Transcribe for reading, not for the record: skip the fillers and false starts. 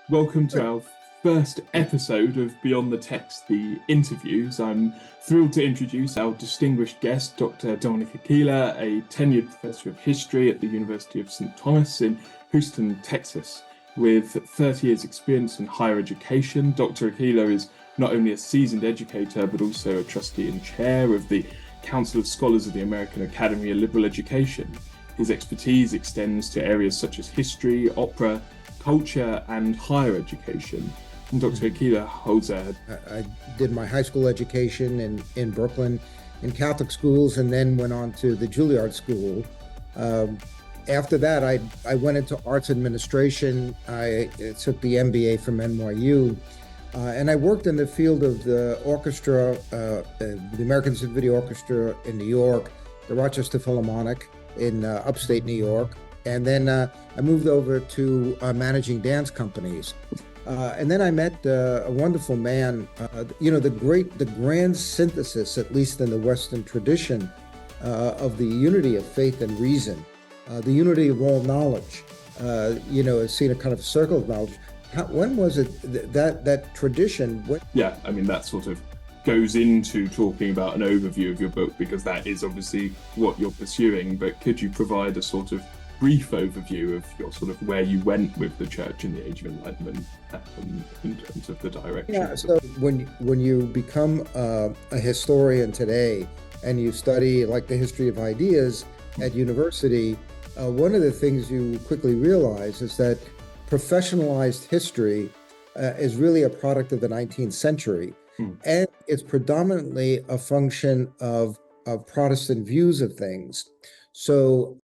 Welcome to our first episode of Beyond the Text, the interviews. I'm thrilled to introduce our distinguished guest, Dr. Dominic Aquila, a tenured professor of history at the University of St. Thomas in Houston, Texas. With 30 years' experience in higher education, Dr. Aquila is not only a seasoned educator, but also a trustee and chair of the Council of Scholars of the American Academy of Liberal Education. His expertise extends to areas such as history, opera, culture, and higher education. And Dr. Aquila holds I did my high school education in Brooklyn in Catholic schools, and then went on to the Juilliard School. After that, I went into arts administration. I took the MBA from NYU, and I worked in the field of the orchestra, the American Symphony Orchestra in New York, the Rochester Philharmonic in upstate New York. And then I moved over to managing dance companies. And then I met a wonderful man, the grand synthesis, at least in the Western tradition, of the unity of faith and reason, the unity of all knowledge, seeing a kind of circle of knowledge. When was it that tradition? Yeah, I mean, that sort of goes into talking about an overview of your book, because that is obviously what you're pursuing. But could you provide a sort of brief overview of your sort of where you went with the church in the Age of Enlightenment in terms of the direction? Yeah, so when you become a historian today and you study like the history of ideas at university, one of the things you quickly realize is that professionalized history is really a product of the 19th century. And it's predominantly a function of Protestant views of things. So